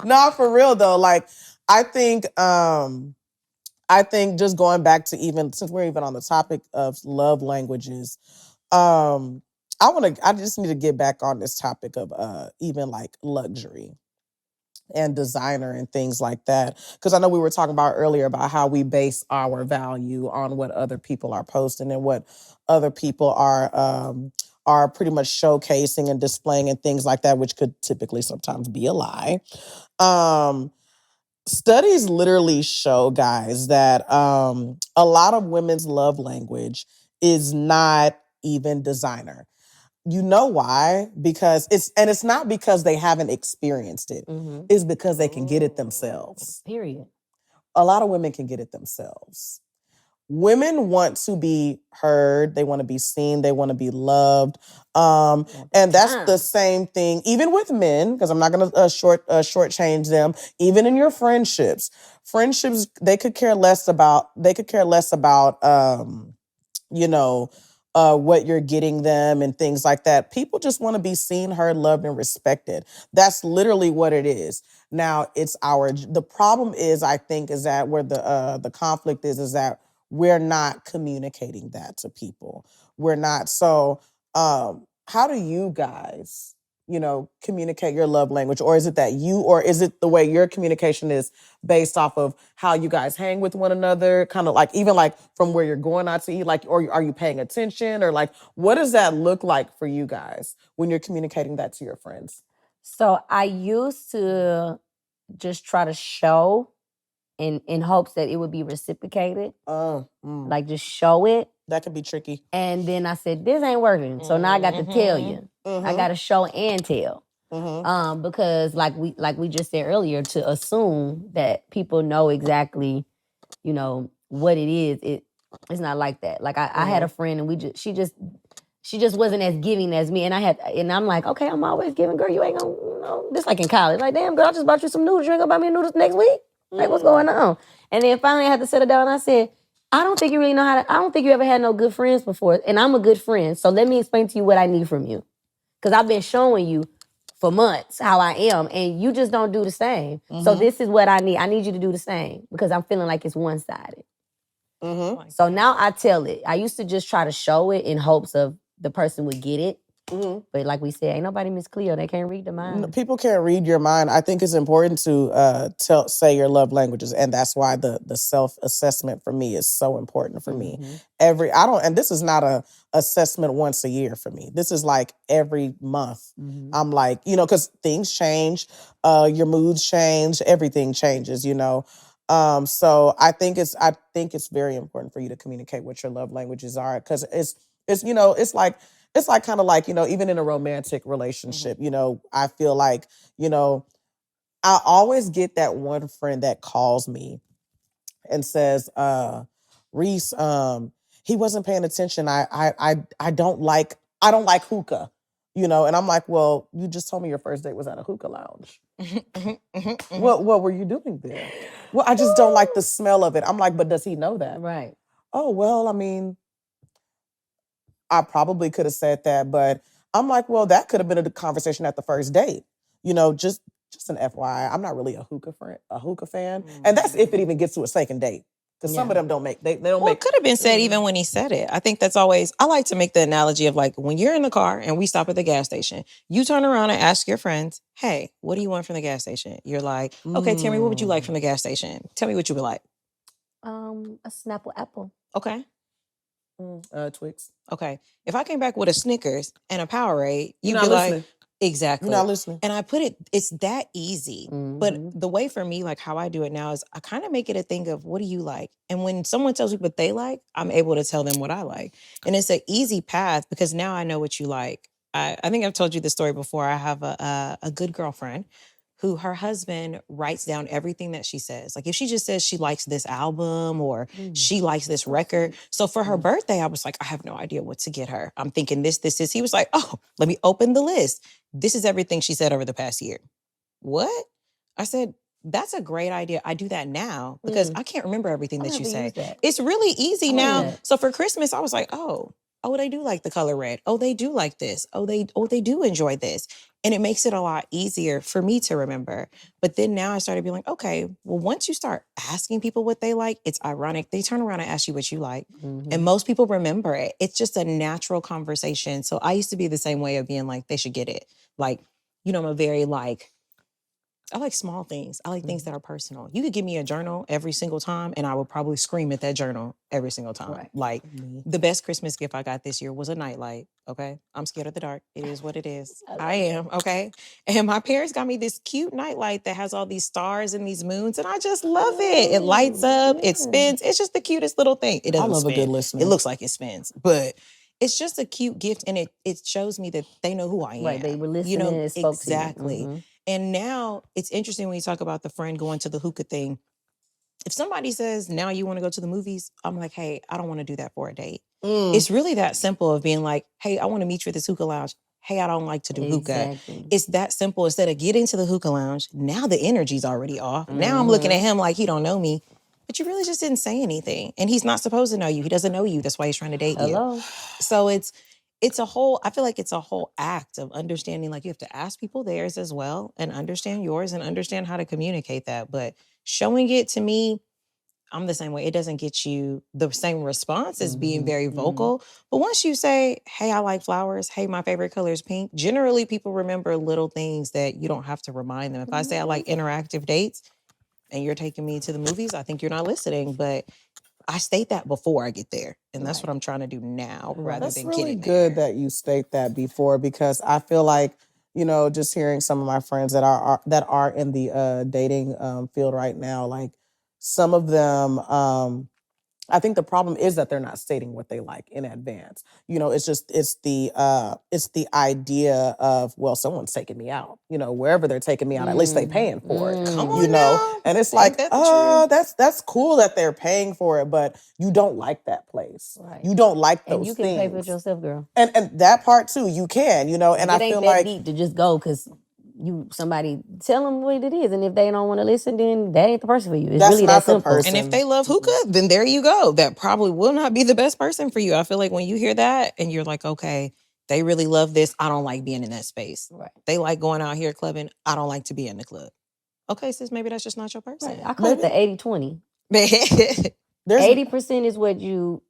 Not for real though. Like, I think just going back to even since we're even on the topic of love languages, um, I just need to get back on this topic of even like luxury and designer and things like that. Because I know we were talking about earlier about how we base our value on what other people are posting and what other people are pretty much showcasing and displaying and things like that, which could typically sometimes be a lie. Um, Studies literally show, guys, that a lot of women's love language is not even designer. You know why? Because it's not because they haven't experienced it. It's because they can get it themselves. Period. A lot of women can get it themselves. Women want to be heard. They want to be seen. They want to be loved. And that's the same thing, even with men, because I'm not going to shortchange them. Even in your friendships, they could care less about. You know, what you're getting them and things like that. People just want to be seen, heard, loved, and respected. That's literally what it is. Now, the problem is, I think, is that where the conflict is that we're not communicating that to people. We're not. So, how do you guys, communicate your love language? Or is it or is it the way your communication is based off of how you guys hang with one another? Kind of like, even like from where you're going out to eat, like, or are you paying attention? Or like, what does that look like for you guys when you're communicating that to your friends? So I used to just try to show in hopes that it would be reciprocated. Like just show it. That could be tricky. And then I said, this ain't working. So now I got to tell you. I got to show and tell. Because like we just said earlier, to assume that people know exactly, what it is, it's not like that. Like I had a friend and she just wasn't as giving as me. And I'm like, okay, I'm always giving, girl, you ain't gonna, this like in college. Like, damn, girl, I just bought you some noodles. You ain't gonna buy me noodles next week? Like, what's going on? And then finally I had to settle down and I said, I don't think you really know I don't think you ever had no good friends before. And I'm a good friend. So let me explain to you what I need from you. Because I've been showing you for months how I am, and you just don't do the same. So this is what I need. I need you to do the same because I'm feeling like it's one-sided. So now I tell it. I used to just try to show it in hopes of the person would get it. But like we said, ain't nobody Miss Cleo. They can't read the mind. People can't read your mind. I think it's important to say your love languages, and that's why the self-assessment for me is so important for me. And this is not a assessment once a year for me. This is like every month. I'm like, because things change, your moods change, everything changes, So I think it's very important for you to communicate what your love languages are, because it's like kind of like, even in a romantic relationship, I feel like, I always get that one friend that calls me and says, Reese, he wasn't paying attention. I don't like hookah, and I'm like, well, you just told me your first date was at a hookah lounge. What were you doing there? Well, I just don't like the smell of it. I'm like, but does he know that? Right. Oh, well, I mean, I probably could have said that, but I'm like, well, that could have been a conversation at the first date. Just an FYI, I'm not really a hookah fan. And that's if it even gets to a second date. Because some of them don't make, they don't make. It could have been said even when he said it. I think that's always, I like to make the analogy of like, when you're in the car and we stop at the gas station, you turn around and ask your friends, hey, what do you want from the gas station? You're like, okay, Tammy, what would you like from the gas station? Tell me what you would like. A Snapple apple. Okay. Twix. Okay. If I came back with a Snickers and a Powerade, you'd be listening. Like, exactly. You're not listening. And I put it's that easy. But the way for me, like how I do it now is I kind of make it a thing of what do you like? And when someone tells me what they like, I'm able to tell them what I like. And it's an easy path because now I know what you like. I think I've told you this story before. I have a good girlfriend who her husband writes down everything that she says. Like if she just says she likes this album or she likes this record. So for her birthday, I was like, I have no idea what to get her. I'm thinking this. He was like, oh, let me open the list. This is everything she said over the past year. What? I said, that's a great idea. I do that now because I can't remember everything that you say. It's really easy now. So for Christmas, I was like, oh, oh, they do like the color red. Oh, they do like this. Oh, they do enjoy this. And it makes it a lot easier for me to remember. But then now I started being like, okay, well, once you start asking people what they like, it's ironic. They turn around and ask you what you like. And most people remember it. It's just a natural conversation. So I used to be the same way of being like, they should get it. Like, I'm a very I like small things. I like things that are personal. You could give me a journal every single time and I would probably scream at that journal every single time. Right. Like the best Christmas gift I got this year was a nightlight. Okay. I'm scared of the dark. It is what it is. I am. Okay. And my parents got me this cute nightlight that has all these stars and these moons. And I just love it. It lights up, it spins. It's just the cutest little thing. It doesn't I love spin. a good listener. It looks like it spins, but it's just a cute gift. And it shows me that they know who I am. Right. They were listening and spoke exactly. to you. And now it's interesting when you talk about the friend going to the hookah thing. If somebody says, now you want to go to the movies, I'm like, hey, I don't want to do that for a date. It's really that simple of being like, hey, I want to meet you at this hookah lounge. Hey, I don't like to do hookah. It's that simple. Instead of getting to the hookah lounge, now the energy's already off. Now I'm looking at him like he don't know me. But you really just didn't say anything. And he's not supposed to know you. He doesn't know you. That's why he's trying to date you. So it's a whole, I feel like it's a whole act of understanding, like you have to ask people theirs as well and understand yours and understand how to communicate that. But showing it to me, I'm the same way. It doesn't get you the same response as being very vocal. But once you say, hey, I like flowers. Hey, my favorite color is pink. Generally, people remember little things that you don't have to remind them. If I say I like interactive dates and you're taking me to the movies, I think you're not listening. But I state that before I get there. And that's what I'm trying to do now rather than really getting good there. that you state that before, because I feel like, just hearing some of my friends that are in the dating field right now, like some of them, I think the problem is that they're not stating what they like in advance. It's the idea of, well, someone's taking me out. Wherever they're taking me out, at least they paying for it. Come on now. And it's Ain't like, that the truth? that's cool that they're paying for it, but you don't like that place. Right. You don't like those And you can things. pay for it yourself, girl. And that part too, you can. And it I ain't feel that like deep to just go because somebody tell them what it is, and if they don't want to listen, then that ain't the person for you. It's That's really not that the simple. person. And if they love hookah, then there you go. That probably will not be the best person for you. I feel like when you hear that and you're like, okay, they really love this. I don't like being in that space. Right. They like going out here clubbing. I don't like to be in the club. Okay, sis, maybe that's just not your person. Right. I call it the 80-20. 80% is what you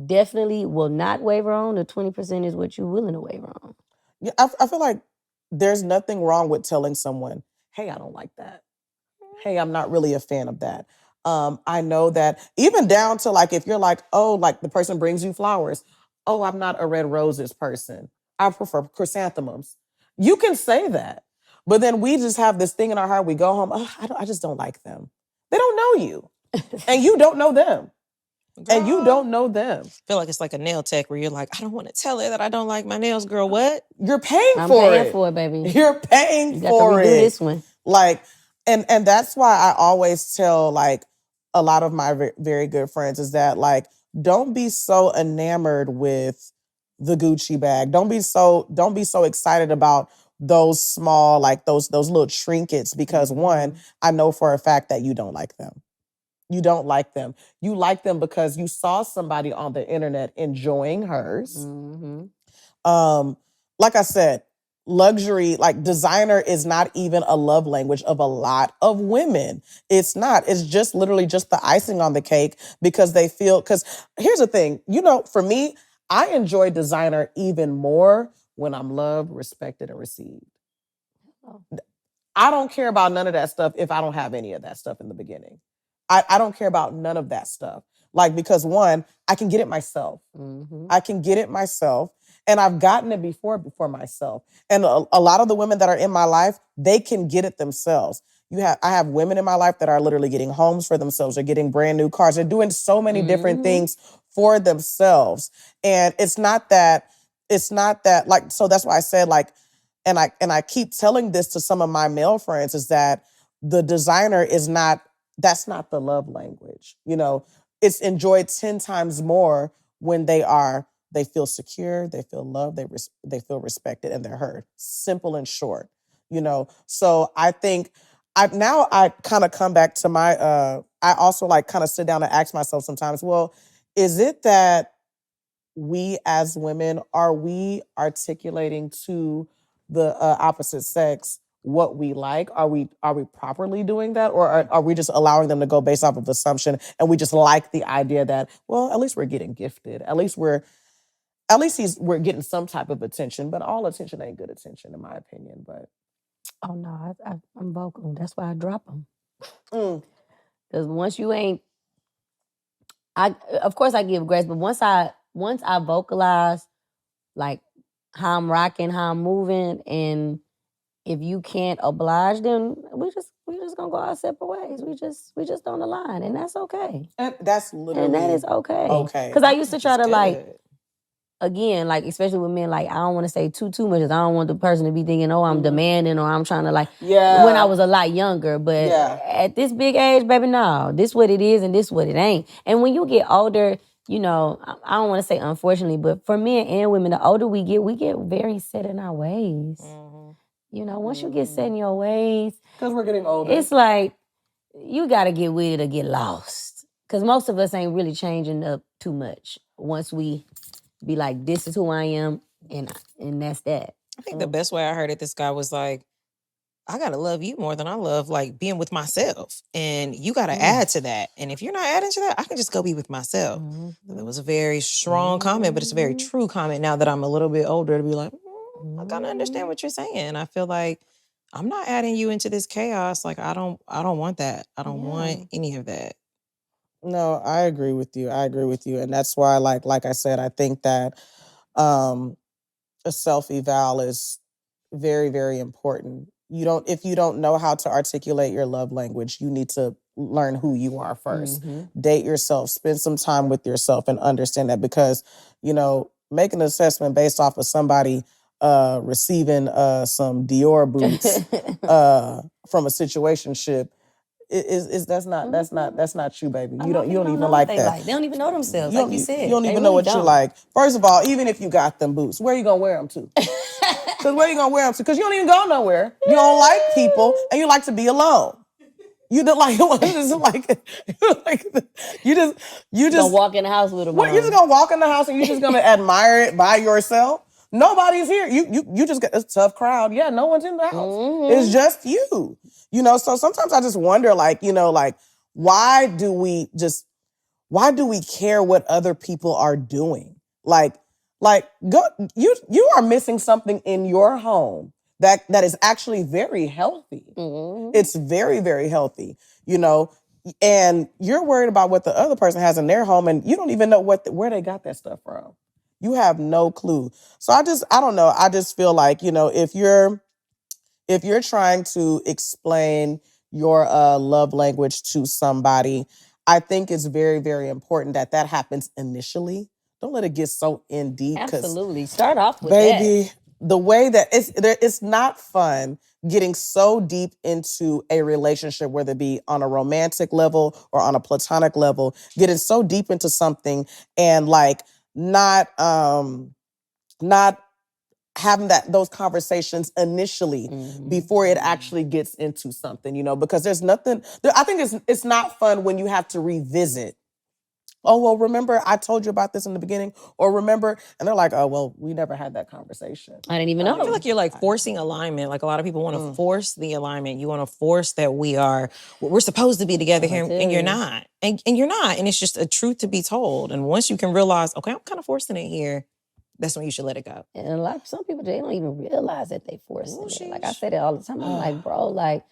definitely will not waver on. The 20% is what you're willing to waver on. Yeah, I feel like there's nothing wrong with telling someone, hey, I don't like that. Hey, I'm not really a fan of that. I know that even down to like, if you're like, oh, like the person brings you flowers. Oh, I'm not a red roses person. I prefer chrysanthemums. You can say that. But then we just have this thing in our heart. We go home, oh, I just don't like them. They don't know you. And you don't know them. Girl, and you don't know them. I feel like it's like a nail tech where you're like, I don't want to tell her that I don't like my nails, girl. What? You're paying I'm for paying it. for it, baby. You're paying You got for to redo it. this one. Like, and that's why I always tell like a lot of my very good friends is that like, don't be so enamored with the Gucci bag. Don't be so excited about those small, like those little trinkets, because one, I know for a fact that you don't like them. You don't like them. You like them because you saw somebody on the internet enjoying hers. Mm-hmm. Like I said, luxury, like designer is not even a love language of a lot of women. It's not. It's just literally just the icing on the cake because they feel, because here's the thing, for me, I enjoy designer even more when I'm loved, respected, and received. Oh. I don't care about none of that stuff if I don't have any of that stuff in the beginning. I don't care about none of that stuff. Like, because one, I can get it myself. Mm-hmm. I can get it myself. And I've gotten it before myself. And a lot of the women that are in my life, they can get it themselves. I have women in my life that are literally getting homes for themselves. They're getting brand new cars. They're doing so many different things for themselves. And it's not that like, so that's why I said like, and I keep telling this to some of my male friends is that the designer that's not the love language. It's enjoyed 10 times more when they feel secure, they feel loved, they feel respected, and they're heard. Simple and short, So I think I kind of come back to my, I also like kind of sit down and ask myself sometimes, well, is it that we as women, are we articulating to the opposite sex what we like? Are we properly doing that, or are we just allowing them to go based off of assumption, and we just like the idea that, well, at least we're getting gifted, at least we're getting some type of attention, but all attention ain't good attention, in my opinion. But Oh no, I'm vocal. That's why I drop them. mm, Because once you ain't, of course I give grace, but once I vocalize like how I'm rocking, how I'm moving, and if you can't oblige, then we just gonna go our separate ways. We just don't align, and that's okay. and that's literally And that is okay. okay. Because I used to try to It's like, good. again, like especially with men, like I don't want to say too much. 'Cause I don't want the person to be thinking, oh, I'm Mhm. demanding, or I'm trying to like. Yeah. When I was a lot younger, but Yeah. at this big age, baby, no, this what it is and this what it ain't. And when you get older, you know, I don't want to say unfortunately, but for men and women, the older we get very set in our ways. You know, once you get set in your ways, Because we're getting older. it's like you got to get with it or get lost. Because most of us ain't really changing up too much once we be like, this is who I am, and that's that. I think the best way I heard it, this guy was like, I gotta love you more than I love like being with myself. And you gotta add to that. And if you're not adding to that, I can just go be with myself. That was a very strong comment, but it's a very true comment now that I'm a little bit older to be like, I kinda understand what you're saying. I feel like I'm not adding you into this chaos. Like I don't want that. I don't want any of that. No, I agree with you. And that's why, like I said, I think that a self-eval is very, very important. If you don't know how to articulate your love language, you need to learn who you are 1st. Date yourself, spend some time with yourself, and understand that, because, you know, make an assessment based off of somebody receiving some Dior boots from a situationship that's not you, baby. You don't even like that. They don't even know themselves, You like you said. You don't They even know really what you like. First of all, even if you got them boots, where you gonna wear them to? Because where you gonna wear them to? Because you don't even go nowhere. You don't like people, and you like to be alone. You don't like you just Don't walk in the house with them. What, you're just gonna walk in the house and you're just gonna admire it by yourself? Nobody's here. You just got a tough crowd. Yeah, no one's in the house. It's just you. You know, so sometimes I just wonder, like, you know, like, why do we care what other people are doing? Like go, you are missing something in your home that is actually very healthy. It's very, very healthy, you know, and you're worried about what the other person has in their home, and you don't even know where they got that stuff from. You have no clue. So I don't know. I just feel like, you know, if you're trying to explain your love language to somebody, I think it's very, very important that happens initially. Don't let it get so in deep. Absolutely. Start off with baby, the way that it's not fun getting so deep into a relationship, whether it be on a romantic level or on a platonic level, getting so deep into something and like not having those conversations initially before it actually gets into something, you know, because there's nothing. I think it's not fun when you have to revisit. Oh, well, remember I told you about this in the beginning, or remember, and they're like, oh, well, we never had that conversation. I didn't even know. I feel like you're like forcing alignment. Like a lot of people want to force the alignment. You want to force that we're supposed to be together here, and you're not. And you're not. And it's just a truth to be told. And once you can realize, okay, I'm kind of forcing it here, that's when you should let it go. And some people, they don't even realize that they forcing it. Like I say that all the time. I'm like, bro, like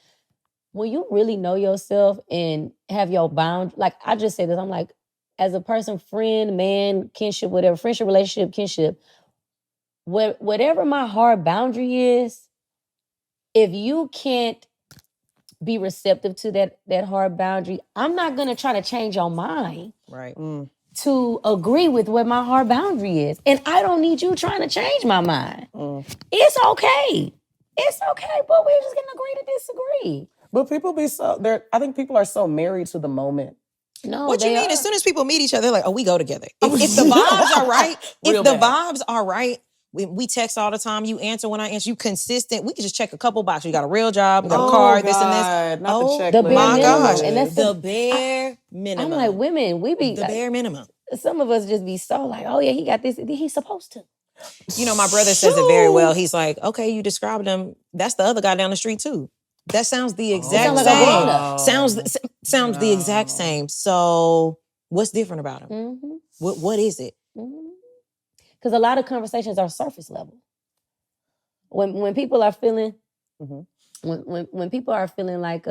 when you really know yourself and have your boundaries, like I just say this, I'm like, as a person, friend, man, kinship, whatever, friendship, relationship, kinship, whatever my hard boundary is, if you can't be receptive to that hard boundary, I'm not going to try to change your mind. Right. To agree with what my hard boundary is. And I don't need you trying to change my mind. It's okay. It's okay, but we're just going to agree to disagree. But people I think people are so married to the moment. No, what you mean? As soon as people meet each other, they're like, oh, we go together. If the vibes are right, vibes are right, we text all the time. You answer when I answer. You consistent. We can just check a couple boxes. You got a real job. You got a car. This and this. Not the checklist. The bare my minimum. gosh, And that's the bare minimum. I'm like, women, we be the bare minimum. some of us just be so like, oh yeah, he got this. He's supposed to. You know, my brother says it very well. He's like, okay, you described him. That's the other guy down the street too. That sounds the exact sounds like a same. grown-up. Sounds the exact same. So what's different about him? Mm-hmm. What is it? Because a lot of conversations are surface level. When people are feeling, when people are feeling like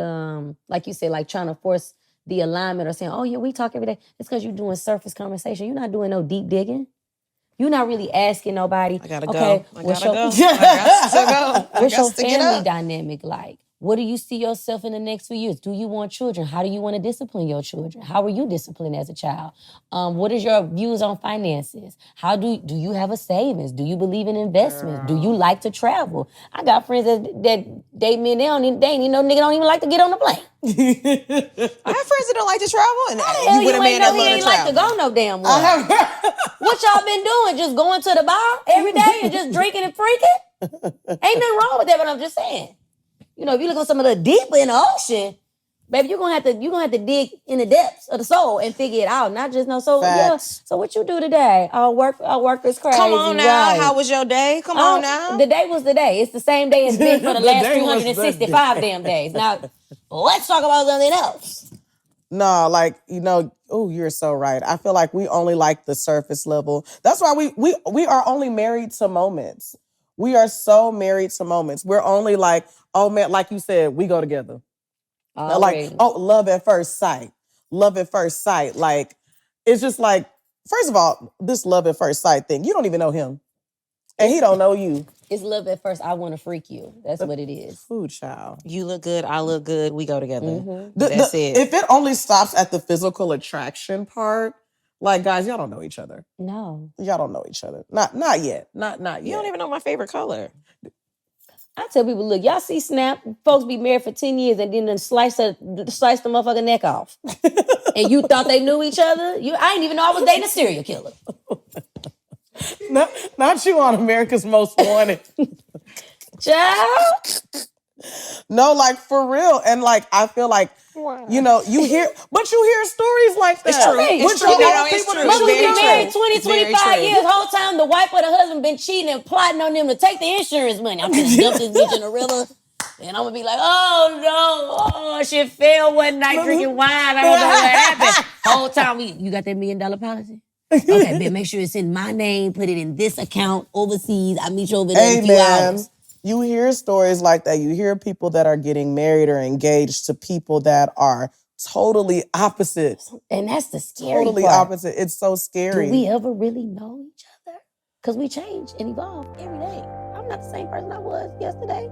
you said, like trying to force the alignment or saying, oh yeah, we talk every day. It's because you're doing surface conversation. You're not doing no deep digging. You're not really asking nobody. I gotta okay, go. what's I your gotta go. What's your family dynamic like? What do you see yourself in the next few years? Do you want children? How do you want to discipline your children? How were you disciplined as a child? What is your views on finances? How do you have a savings? Do you believe in investments? Do you like to travel? I got friends that date me and they ain't even no nigga don't even like to get on the plane. I have friends that don't like to travel, and Hell, you with a man that he love to ain't like to travel. go no damn well. What y'all been doing? Just going to the bar every day and just drinking and freaking? Ain't nothing wrong with that, but I'm just saying. You know, if you look at some of the deeper in the ocean, baby, you're gonna have to dig in the depths of the soul and figure it out. Not just yeah. So what you do today? Our work is crazy. Come on now. Right. How was your day? Come on now. The day was the day. It's the same day it's been for the last 365 damn days. Now, let's talk about something else. No, like, you know, oh, you're so right. I feel like we only like the surface level. That's why we are only married to moments. We are so married to moments. We're only like, oh man, like you said, we go together. Like, oh, love at first sight. Love at first sight. Like, it's just like, first of all, this love at first sight thing, you don't even know him. And he don't know you. It's love at first. I want to freak you. That's what it is. Food child. You look good. I look good. We go together. That's it. If it only stops at the physical attraction part, like, guys, y'all don't know each other. No. Y'all don't know each other. Not yet. Not yet. You don't even know my favorite color. I tell people, look, y'all see Snap, folks be married for 10 years and then slice the motherfucking neck off. And you thought they knew each other? I didn't even know I was dating a serial killer. Not you on America's Most Wanted. Child. No, like, for real. And like, I feel like, you know, you hear stories like that. It's true. It's true. Mother been married 20, 25 years. Whole time the wife or the husband been cheating and plotting on them to take the insurance money. I'm gonna dump this bitch in a river. And I'm gonna be like, oh no, oh, she fell one night drinking wine. I don't know what happened. Whole time you got that $1 million policy? Okay, but make sure it's in my name. Put it in this account overseas. I'll meet you over there in a few hours. You hear stories like that. You hear people that are getting married or engaged to people that are totally opposite. And that's the scary Totally part. opposite. It's so scary. Do we ever really know each other? Because we change and evolve every day. I'm not the same person I was yesterday.